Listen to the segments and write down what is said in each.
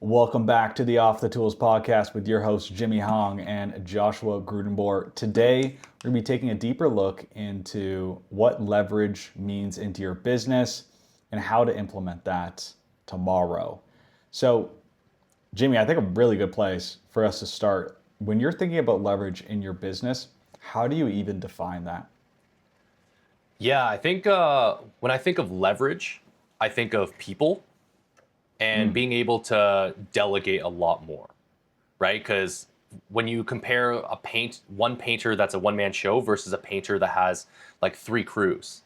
Welcome back to the Off the Tools podcast with your hosts Jimmy Hong and Joshua Grootenboer. Today, we're going to be taking a deeper look into what leverage means into your business and how to implement that tomorrow. So, Jimmy, I think a really good place for us to start. When you're thinking about leverage in your business, how do you even define that? Yeah, I think when I think of leverage, I think of people and being able to delegate a lot more, right? Because when you compare one painter that's a one-man show versus a painter that has like three crews,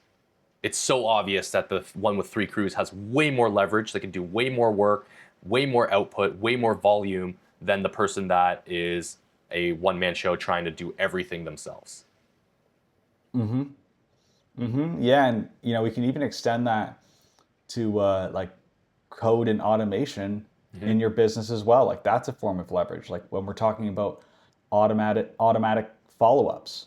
it's so obvious that the one with three crews has way more leverage. They can do way more work, way more output, way more volume than the person that is a one-man show trying to do everything themselves. Yeah, and we can even extend that to like code and automation in your business as well. Like that's a form of leverage. Like when we're talking about automatic follow-ups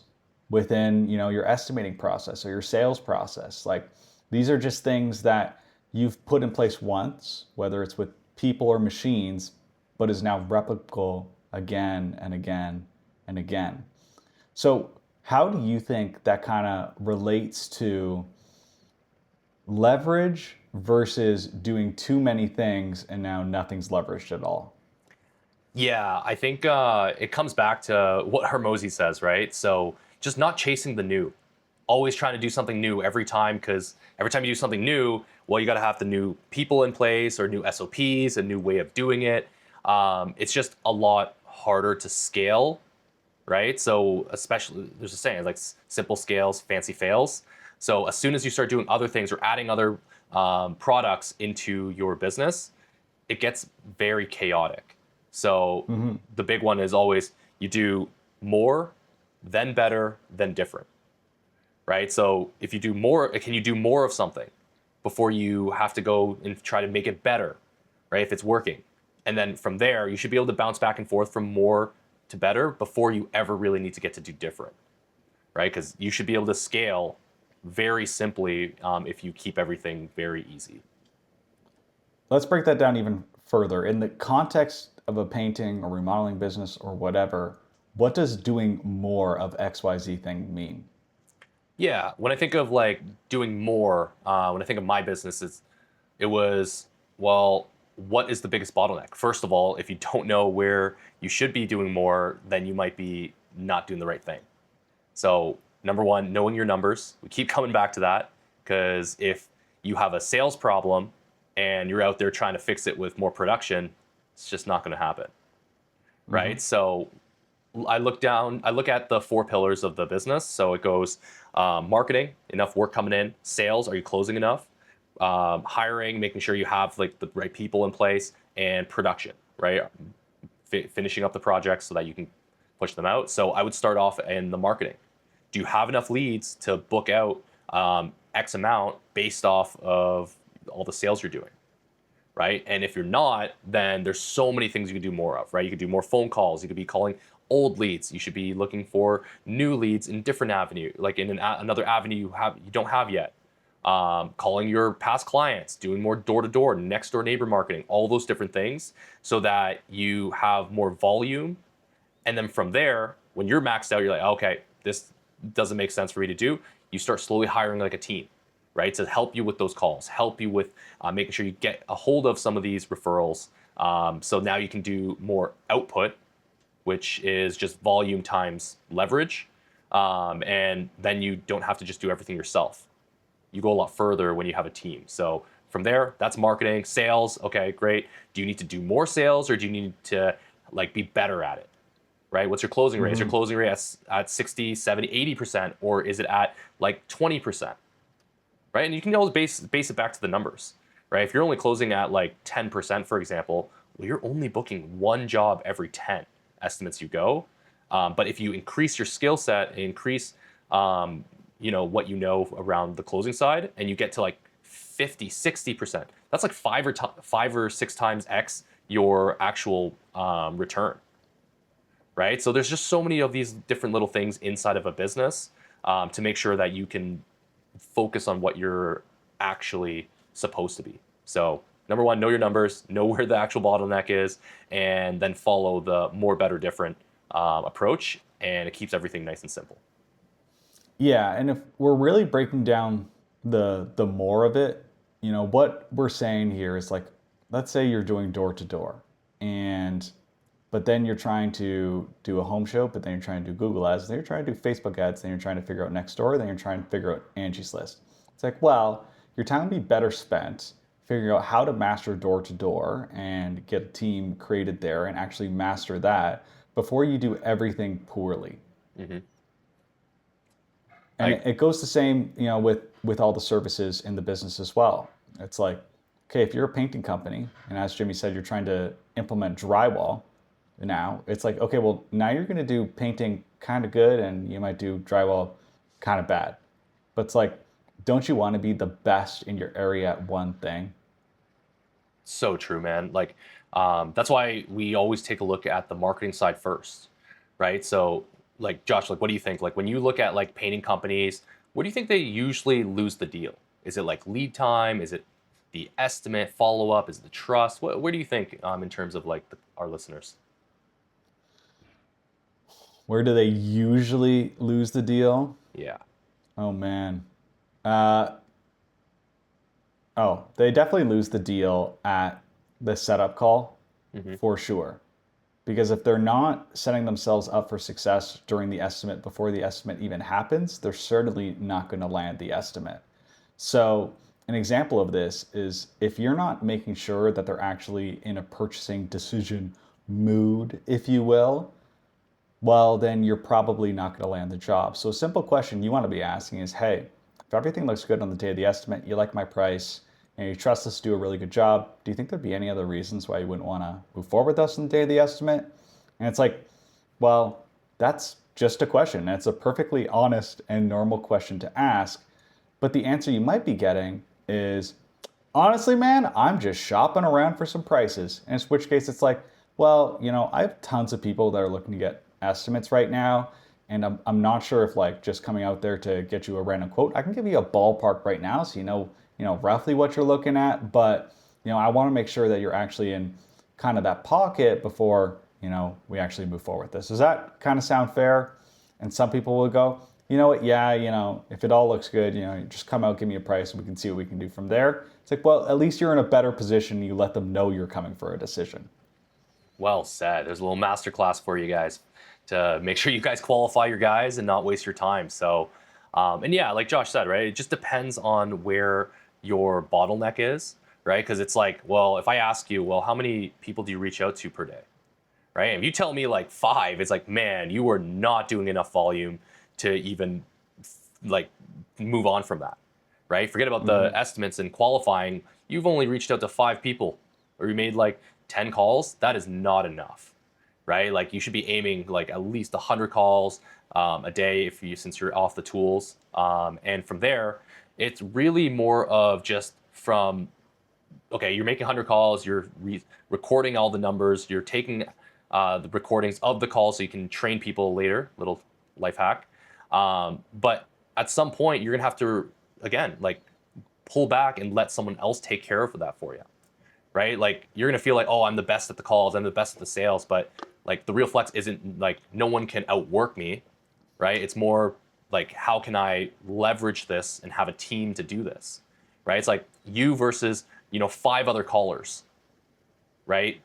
within your estimating process or your sales process. Like these are just things that you've put in place once, whether it's with people or machines, but is now replicable again and again and again. So how do you think that kind of relates to leverage versus doing too many things and now nothing's leveraged at all? Yeah, I think it comes back to what Hermosi says, right? So just not chasing the new, always trying to do something new every time, because every time you do something new, well, you got to have the new people in place or new SOPs, a new way of doing it. It's just a lot harder to scale, right? So especially there's a saying like simple scales, fancy fails. So as soon as you start doing other things or adding other products into your business, it gets very chaotic. So the big one is always you do more, then better, then different, right? So if you do more, can you do more of something before you have to go and try to make it better, right? If it's working. And then from there, you should be able to bounce back and forth from more to better before you ever really need to get to do different, right? Because you should be able to scale very simply if you keep everything very easy. Let's break that down even further. In the context of a painting or remodeling business or whatever, what does doing more of XYZ thing mean? Yeah, when I think of like doing more, when I think of my business, it was, well, what is the biggest bottleneck? First of all, if you don't know where you should be doing more, then you might be not doing the right thing. So, number one, knowing your numbers. We keep coming back to that because if you have a sales problem and you're out there trying to fix it with more production, it's just not going to happen, right? So, I look at the four pillars of the business. So it goes marketing, enough work coming in, sales, are you closing enough? Hiring, making sure you have like the right people in place, and production, right? Finishing up the projects so that you can push them out. So I would start off in the marketing. Do you have enough leads to book out X amount based off of all the sales you're doing? Right? And if you're not, then there's so many things you can do more of, right? You could do more phone calls. You could be calling old leads. You should be looking for new leads in different avenue, like in another avenue you don't have yet. Calling your past clients, doing more door-to-door, next-door neighbor marketing, all those different things so that you have more volume. And then from there, when you're maxed out, you're like, okay, this doesn't make sense for me to do. You start slowly hiring like a team, right? To help you with those calls, help you with making sure you get a hold of some of these referrals. So now you can do more output, which is just volume times leverage. And then you don't have to just do everything yourself. You go a lot further when you have a team. So from there, that's marketing, sales. Okay, great. Do you need to do more sales or do you need to like be better at it? Right? What's your closing rate? Is your closing rate at 60, 70, 80%, or is it at like 20%? Right? And you can always base it back to the numbers, right? If you're only closing at like 10%, for example, well, you're only booking one job every 10 estimates you go. But if you increase your skill set, increase, what you know around the closing side, and you get to like 50, 60%, that's like five or six times X your actual return, right? So there's just so many of these different little things inside of a business to make sure that you can focus on what you're actually supposed to be. So number one, know your numbers, know where the actual bottleneck is, and then follow the more, better, different approach, and it keeps everything nice and simple. Yeah, and if we're really breaking down the more of it, what we're saying here is like, let's say you're doing door to door, and but then you're trying to do a home show, but then you're trying to do Google ads, then you're trying to do Facebook ads, then you're trying to figure out Nextdoor, then you're trying to figure out Angie's List. It's like, well, your time would be better spent figuring out how to master door to door and get a team created there and actually master that before you do everything poorly. Mm-hmm. And it goes the same, with all the services in the business as well. It's like, okay, if you're a painting company, and as Jimmy said, you're trying to implement drywall now, it's like, okay, well, now you're going to do painting kind of good, and you might do drywall kind of bad. But it's like, don't you want to be the best in your area at one thing? So true, man. Like, that's why we always take a look at the marketing side first, right? So, like, Josh, like, what do you think? Like, when you look at like painting companies, what do you think they usually lose the deal? Is it like lead time? Is it the estimate, follow up? Is it the trust? Where do you think, in terms of like our listeners? Where do they usually lose the deal? Yeah. Oh, man. Uh, oh, they definitely lose the deal at the setup call Mm-hmm. for sure. Because if they're not setting themselves up for success during the estimate before the estimate even happens, they're certainly not going to land the estimate. So, an example of this is if you're not making sure that they're actually in a purchasing decision mood, if you will, well, then you're probably not going to land the job. So, a simple question you want to be asking is, hey, if everything looks good on the day of the estimate, you like my price, and you trust us to do a really good job, do you think there'd be any other reasons why you wouldn't want to move forward with us on the day of the estimate? And it's like, well, that's just a question. That's a perfectly honest and normal question to ask. But the answer you might be getting is, honestly, man, I'm just shopping around for some prices. In which case, it's like, well, I have tons of people that are looking to get estimates right now. And I'm not sure if like just coming out there to get you a random quote, I can give you a ballpark right now so roughly what you're looking at. But, I want to make sure that you're actually in kind of that pocket before, we actually move forward with this. Does that kind of sound fair? And some people will go, you know what, yeah, if it all looks good, just come out, give me a price, and we can see what we can do from there. It's like, well, at least you're in a better position. You let them know you're coming for a decision. Well said. There's a little masterclass for you guys to make sure you guys qualify your guys and not waste your time. So, and yeah, like Josh said, right? It just depends on where your bottleneck is, right? Because it's like, well, if I ask you, well, how many people do you reach out to per day, right? And if you tell me like 5, it's like, man, you are not doing enough volume to even like move on from that, right? Forget about the estimates and qualifying. You've only reached out to 5 people, or you made like 10 calls. That is not enough, right? Like you should be aiming like at least 100 calls a day since you're off the tools. And from there, it's really more of just from, okay, you're making 100 calls, you're recording all the numbers, you're taking the recordings of the calls so you can train people later, little life hack. But at some point, you're going to have to, again, like pull back and let someone else take care of that for you, right? Like you're going to feel like, oh, I'm the best at the calls, I'm the best at the sales, but like the real flex isn't like no one can outwork me, right? It's more like how can I leverage this and have a team to do this, right? It's like you versus 5 other callers, right?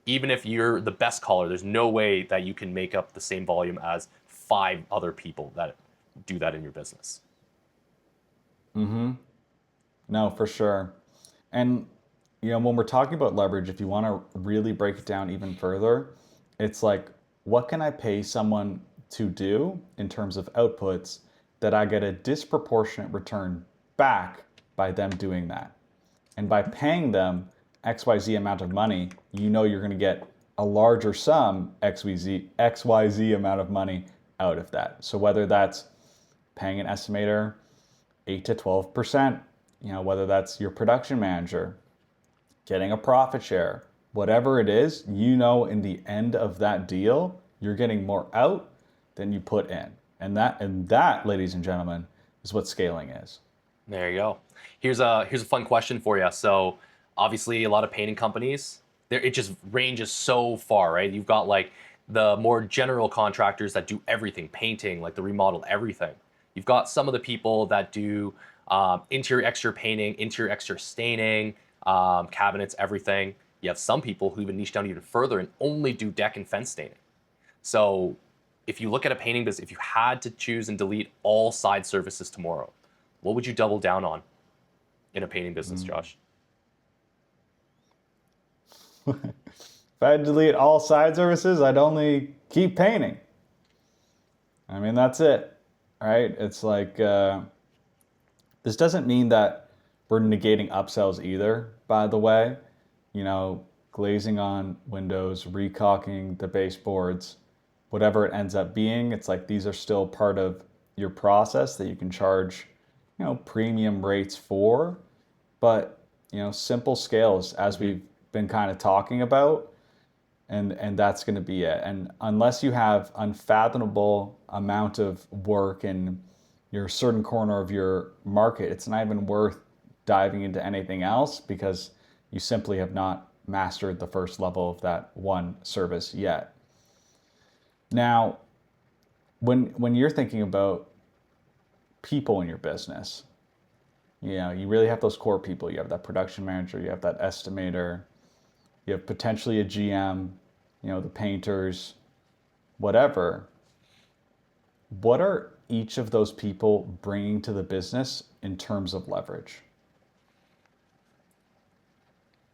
Even if you're the best caller, there's no way that you can make up the same volume as 5 other people that do that in your business. No, for sure. And, when we're talking about leverage, if you want to really break it down even further, it's like, what can I pay someone to do in terms of outputs that I get a disproportionate return back by them doing that? And by paying them XYZ amount of money, you're going to get a larger sum, XYZ amount of money out of that. So whether that's paying an estimator 8 to 12%, whether that's your production manager, getting a profit share, whatever it is, in the end of that deal, you're getting more out than you put in. And that, ladies and gentlemen, is what scaling is. There you go. Here's a fun question for you. So Obviously, a lot of painting companies, there it just ranges so far, right? You've got like the more general contractors that do everything, painting, like the remodel, everything. You've got some of the people that do interior exterior painting, interior exterior staining, cabinets, everything. You have some people who even niche down even further and only do deck and fence staining. So if you look at a painting business, if you had to choose and delete all side services tomorrow, what would you double down on in a painting business, Mm. Josh? If I had to delete all side services, I'd only keep painting. I mean, that's it, right? It's like, this doesn't mean that we're negating upsells either, by the way. You know, glazing on windows, recaulking the baseboards, whatever it ends up being, it's like these are still part of your process that you can charge, premium rates for. But, simple scales, as Hmm. we've been kind of talking about, and that's going to be it. And unless you have unfathomable amount of work in your certain corner of your market, it's not even worth diving into anything else because you simply have not mastered the first level of that one service yet. Now, when you're thinking about people in your business, you really have those core people. You have that production manager, you have that estimator, you have potentially a GM, the painters, whatever. What are each of those people bringing to the business in terms of leverage?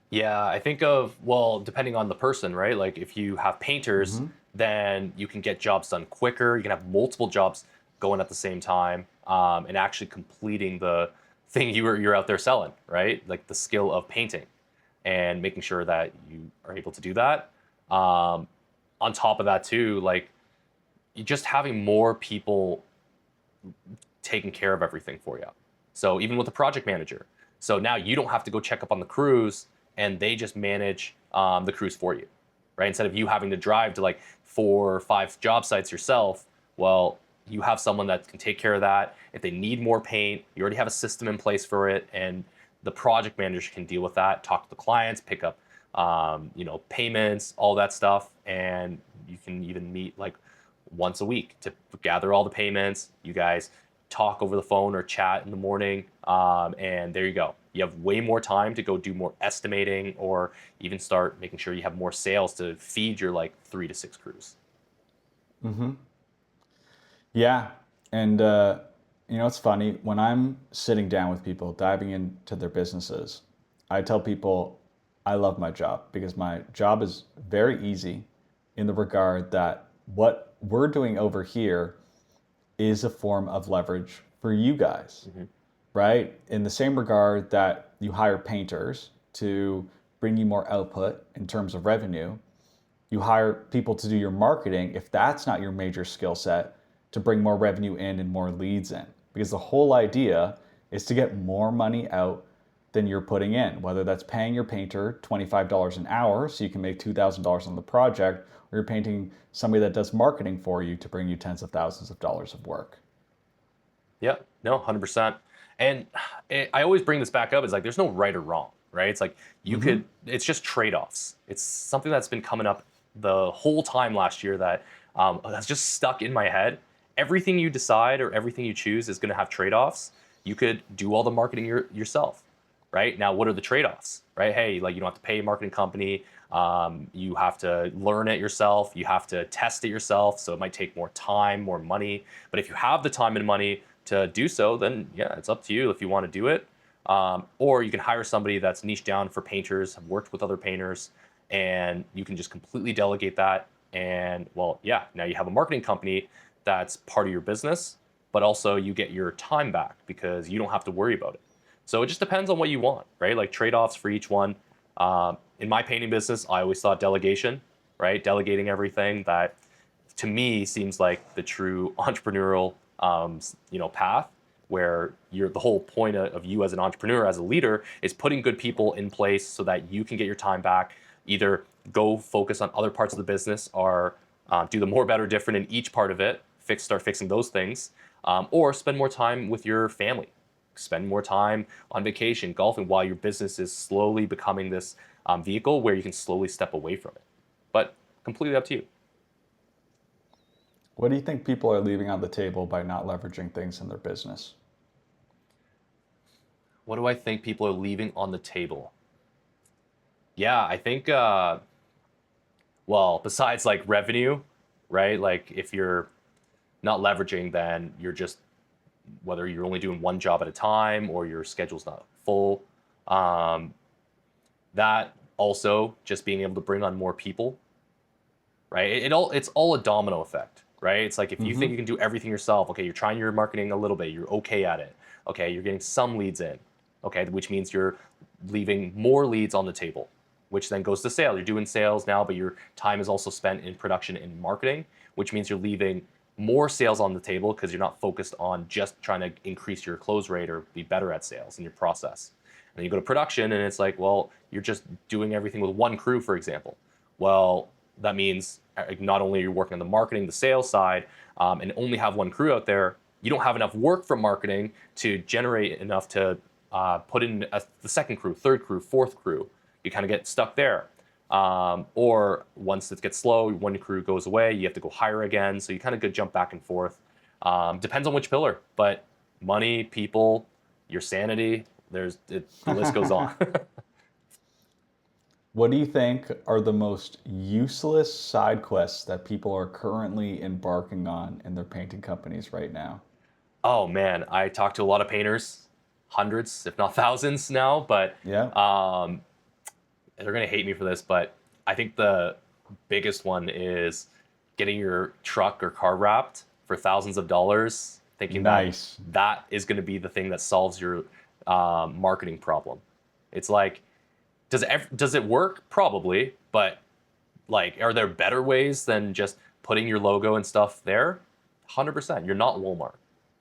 Yeah, I think of, well, depending on the person, right? Like if you have painters, Mm-hmm. then you can get jobs done quicker. You can have multiple jobs going at the same time, and actually completing the thing you're out there selling, right? Like the skill of painting and making sure that you are able to do that. Um, on top of that, too, like you just having more people taking care of everything for you. So even with a project manager, so now you don't have to go check up on the crews, and they just manage the crews for you, right? Instead of you having to drive to like 4 or 5 job sites yourself, well, you have someone that can take care of that. If they need more paint, you already have a system in place for it, and the project manager can deal with that. Talk to the clients, pick up, payments, all that stuff, and you can even meet like once a week to gather all the payments. You guys talk over the phone or chat in the morning, and there you go. You have way more time to go do more estimating, or even start making sure you have more sales to feed your like 3 to 6 crews. Mm-hmm. Yeah. And, it's funny. When I'm sitting down with people, diving into their businesses, I tell people I love my job because my job is very easy in the regard that what we're doing over here is a form of leverage for you guys, Hmm. right? In the same regard that you hire painters to bring you more output in terms of revenue, you hire people to do your marketing if that's not your major skill set to bring more revenue in and more leads in. Because the whole idea is to get more money out than you're putting in, whether that's paying your painter $25 an hour so you can make $2,000 on the project, or you're painting somebody that does marketing for you to bring you tens of thousands of dollars of work. Yeah, no, 100%. And I always bring this back up. It's like there's no right or wrong, right? It's like Mm-hmm. it's just trade offs. It's something that's been coming up the whole time last year that that's just stuck in my head. Everything you decide or everything you choose is going to have trade offs. You could do all the marketing yourself, right? Now, what are the trade offs, right? Hey, like you don't have to pay a marketing company. You have to learn it yourself. You have to test it yourself. So it might take more time, more money. But if you have the time and money to do so, then yeah, it's up to you if you want to do it. Or you can hire somebody that's niche down for painters, have worked with other painters, and you can just completely delegate that. And well, yeah, now you have a marketing company that's part of your business, but also you get your time back because you don't have to worry about it. So it just depends on what you want, right? Like trade offs for each one. In my painting business, I always thought delegation, right? Delegating everything that to me seems like the true entrepreneurial path where you're the whole point of you as an entrepreneur, as a leader, is putting good people in place so that you can get your time back, either go focus on other parts of the business or do the more better different in each part of it, start fixing those things, or spend more time with your family, spend more time on vacation, golfing, while your business is slowly becoming this vehicle where you can slowly step away from it. But completely up to you. What do you think people are leaving on the table by not leveraging things in their business? What do I think people are leaving on the table? Yeah, I think, well, besides like revenue, right? Like if you're not leveraging, then you're just, whether you're only doing one job at a time or your schedule's not full. Um, that also just being able to bring on more people, right? It's all a domino effect, right? It's like if you think you can do everything yourself, okay, you're trying your marketing a little bit, you're okay at it. Okay, you're getting some leads in. Okay, which means you're leaving more leads on the table, which then goes to sales. You're doing sales now, but your time is also spent in production and marketing, which means you're leaving more sales on the table because you're not focused on just trying to increase your close rate or be better at sales in your process. And then you go to production and it's like, well, you're just doing everything with one crew, for example. Well, that means not only are you working on the marketing, the sales side, and only have one crew out there, you don't have enough work from marketing to generate enough to put in the second crew, third crew, fourth crew. You kind of get stuck there. Or once it gets slow, one crew goes away, you have to go hire again. So you kind of jump back and forth. Depends on which pillar, but money, people, your sanity, the list goes on. What do you think are the most useless side quests that people are currently embarking on in their painting companies right now? Oh man, I talk to a lot of painters, hundreds, if not thousands now, but Yeah. they're gonna hate me for this, but I think the biggest one is getting your truck or car wrapped for thousands of dollars, thinking that Nice. that is going to be the thing that solves your marketing problem. It's like, does it work? Probably, but like, are there better ways than just putting your logo and stuff there? 100%. You're not Walmart,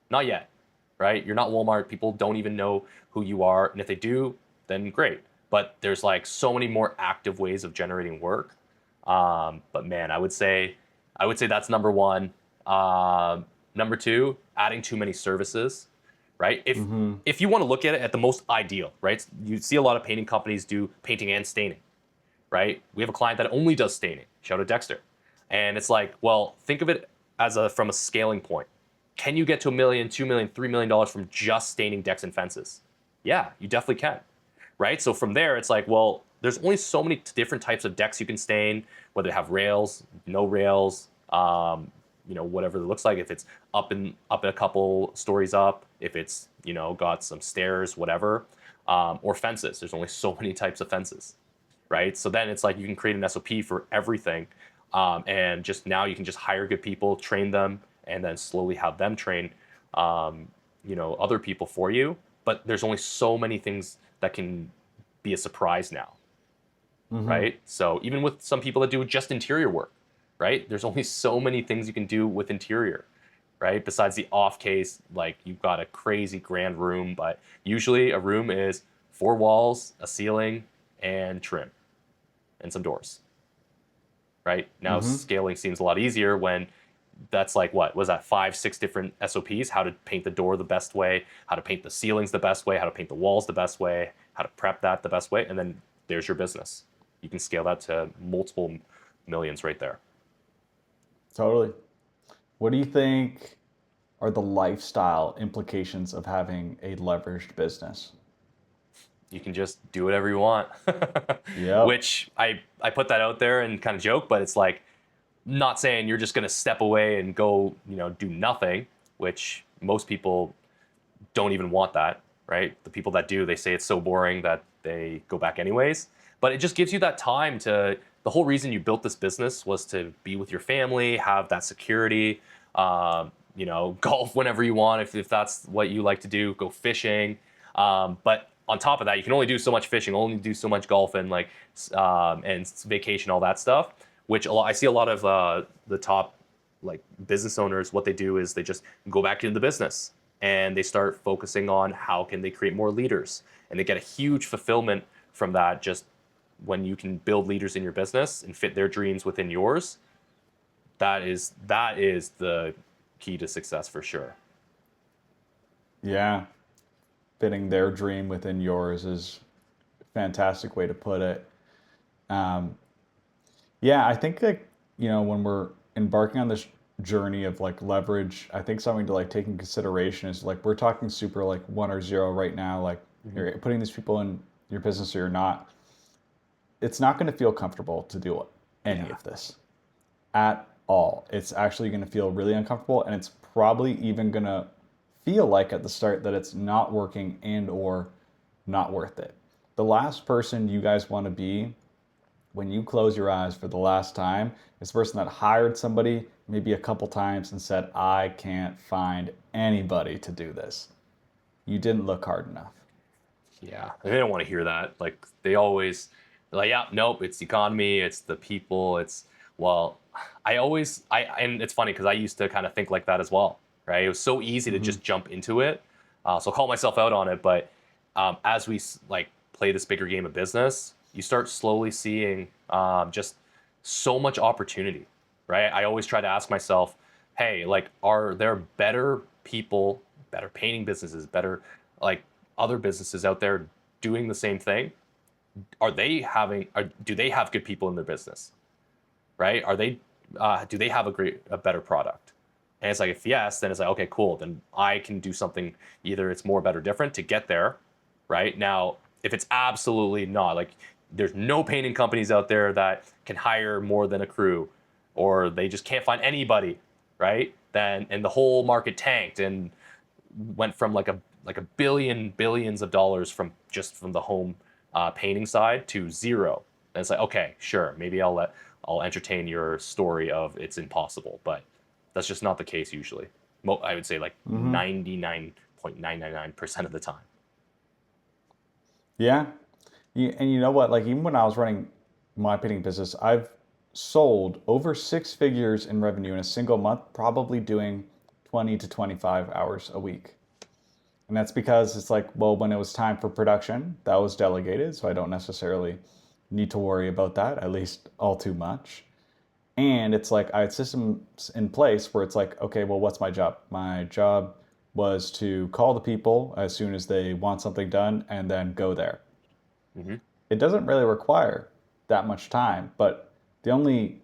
not yet, right? You're not Walmart. People don't even know who you are, and if they do, then great. But there's like so many more active ways of generating work. But man, I would say that's number one. Number two, adding too many services, right? If you want to look at it at the most ideal, right? You see a lot of painting companies do painting and staining, right? We have a client that only does staining. Shout out Dexter. And it's like, well, think of it as from a scaling point. Can you get to $1 million, $2 million, $3 million from just staining decks and fences? Yeah, you definitely can, right? So from there, it's like, well, there's only so many different types of decks you can stain, whether they have rails, no rails, whatever it looks like. If it's up a couple stories up, if it's got some stairs, whatever, or fences. There's only so many types of fences, right? So then it's like you can create an SOP for everything, and just now you can just hire good people, train them, and then slowly have them train, other people for you. But there's only so many things that can be a surprise now, right? So even with some people that do just interior work, right? There's only so many things you can do with interior, right? Besides the off case, like you've got a crazy grand room, but usually a room is 4 walls, a ceiling, and trim, and some doors, right? Now scaling seems a lot easier when that's like, what was that, 5, 6 different SOPs? How to paint the door the best way, how to paint the ceilings the best way, how to paint the walls the best way, how to prep that the best way, and then there's your business. You can scale that to multiple millions right there. Totally. What do you think are the lifestyle implications of having a leveraged business? You can just do whatever you want. Yep. Which I put that out there and kind of joke, but it's like, not saying you're just going to step away and go, do nothing, which most people don't even want that, right? The people that do, they say it's so boring that they go back anyways. But it just gives you that time to, the whole reason you built this business was to be with your family, have that security, golf whenever you want, if that's what you like to do, go fishing. But on top of that, you can only do so much fishing, only do so much golf and and vacation, all that stuff, which I see a lot of the top business owners, what they do is they just go back into the business and they start focusing on how can they create more leaders. And they get a huge fulfillment from that. Just when you can build leaders in your business and fit their dreams within yours, that is the key to success for sure. Yeah. fitting their dream within yours is a fantastic way to put it. Um, yeah, I think like, when we're embarking on this journey of like leverage, I think something to like take in consideration is like we're talking super like 1 or 0 right now, like Mm-hmm. you're putting these people in your business or you're not. It's not going to feel comfortable to do any Yeah. of this at all. It's actually going to feel really uncomfortable, and it's probably even going to feel like at the start that it's not working and or not worth it. The last person you guys want to be when you close your eyes for the last time is the person that hired somebody maybe a couple times and said, I can't find anybody to do this. You didn't look hard enough. Yeah, and they don't want to hear that. Like they always, they're like, yeah, nope, it's the economy, it's the people, it's well, and it's funny because I used to kind of think like that as well, right? It was so easy to Mm-hmm. just jump into it, so I'll call myself out on it. But as we like play this bigger game of business, you start slowly seeing just so much opportunity, right? I always try to ask myself, hey, like, are there better people, better painting businesses, better like other businesses out there doing the same thing? Do they have good people in their business, right? Do they have a better product? And it's like, if yes, then it's like, okay, cool, then I can do something, either it's more, better, different to get there, right? Now if it's absolutely not, like there's no painting companies out there that can hire more than a crew, or they just can't find anybody, right? Then and the whole market tanked and went from like a billions of dollars from the home painting side to zero. And it's like, okay, sure, maybe I'll entertain your story of it's impossible, but that's just not the case usually. I would say like Mm-hmm. 99.999% of the time. Yeah. And you know what? Like, even when I was running my painting business, I've sold over 6 figures in revenue in a single month, probably doing 20 to 25 hours a week. And that's because it's like, well, when it was time for production, that was delegated. So I don't necessarily need to worry about that, at least all too much. And it's like I had systems in place where it's like, okay, well, what's my job? My job was to call the people as soon as they want something done and then go there. Hmm. It doesn't really require that much time, but the only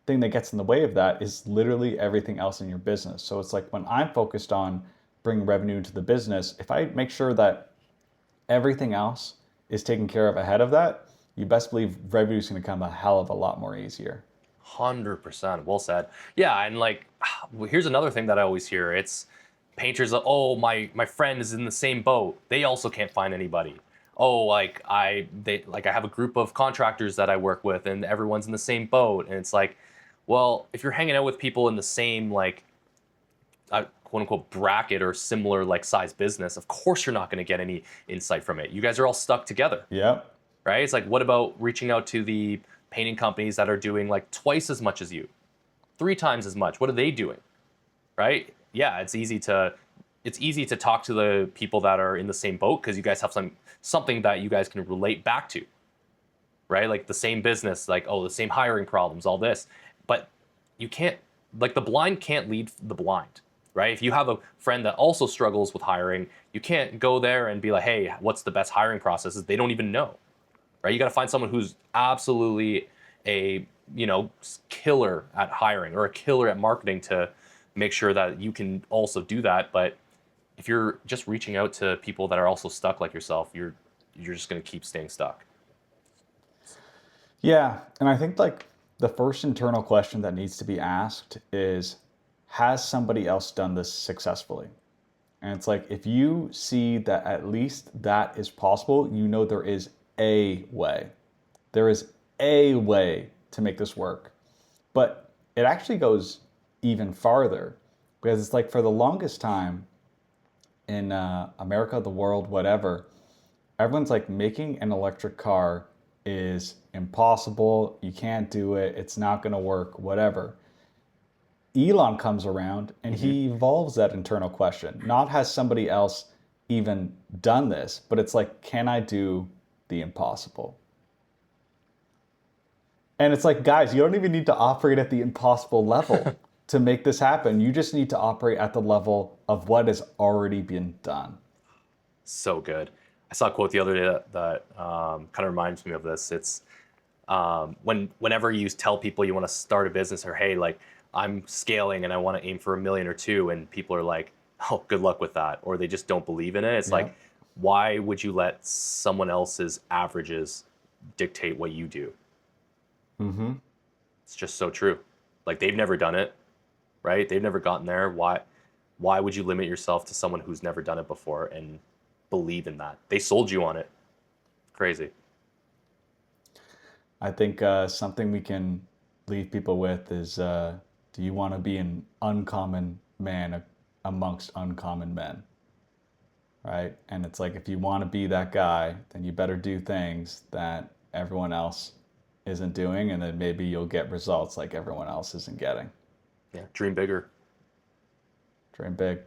thing that gets in the way of that is literally everything else in your business. So it's like when I'm focused on bringing revenue into the business, if I make sure that everything else is taken care of ahead of that, you best believe revenue is going to come a hell of a lot more easier. 100%. Well said. Yeah, and like, here's another thing that I always hear. It's painters. Oh, my friend is in the same boat. They also can't find anybody. Oh, I have a group of contractors that I work with, and everyone's in the same boat. And it's like, well, if you're hanging out with people in the same like quote unquote bracket or similar like size business, of course you're not going to get any insight from it. You guys are all stuck together, Yep. right? It's like, what about reaching out to the painting companies that are doing like twice as much as you, 3 times as much? What are they doing, right? Yeah, it's easy to talk to the people that are in the same boat because you guys have something that you guys can relate back to, right? Like the same business, like, oh, the same hiring problems, all this. But you can't, like, the blind can't lead the blind, right? If you have a friend that also struggles with hiring, you can't go there and be like, hey, what's the best hiring processes? They don't even know, right? You got to find someone who's absolutely a, killer at hiring or a killer at marketing to make sure that you can also do that. But if you're just reaching out to people that are also stuck like yourself, you're just going to keep staying stuck. Yeah, and I think like the first internal question that needs to be asked is, has somebody else done this successfully? And it's like if you see that at least that is possible, you know there is a way. There is a way to make this work. But it actually goes even farther because it's like for the longest time in America, the world, whatever, everyone's like making an electric car is impossible. You can't do it. It's not going to work, whatever. Elon comes around and Hmm. he evolves that internal question. Not has somebody else even done this, but it's like, can I do the impossible? And it's like, guys, you don't even need to operate at the impossible level to make this happen. You just need to operate at the level of what has already been done. So good. I saw a quote the other day that kind of reminds me of this. It's whenever you tell people you want to start a business, or hey, like I'm scaling and I want to aim for 1 million or 2, and people are like, oh, good luck with that, or they just don't believe in it. It's Yeah. like, why would you let someone else's averages dictate what you do? Mm-hmm. It's just so true. Like they've never done it, right? They've never gotten there. Why would you limit yourself to someone who's never done it before and believe in that? They sold you on it. Crazy. I think something we can leave people with is, do you want to be an uncommon man amongst uncommon men? Right? And it's like, if you want to be that guy, then you better do things that everyone else isn't doing, and then maybe you'll get results like everyone else isn't getting. Yeah. Dream bigger. Dream big.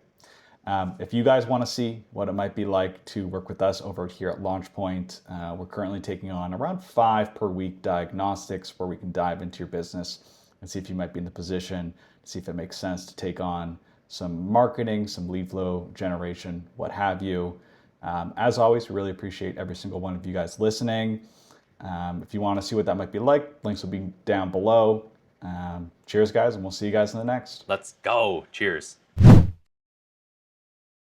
If you guys want to see what it might be like to work with us over here at LaunchPoint, we're currently taking on around 5 per week diagnostics where we can dive into your business and see if you might be in the position, see if it makes sense to take on some marketing, some lead flow generation, what have you. As always, we really appreciate every single one of you guys listening. If you want to see what that might be like, links will be down below. Cheers, guys, and we'll see you guys in the next. Let's go. Cheers.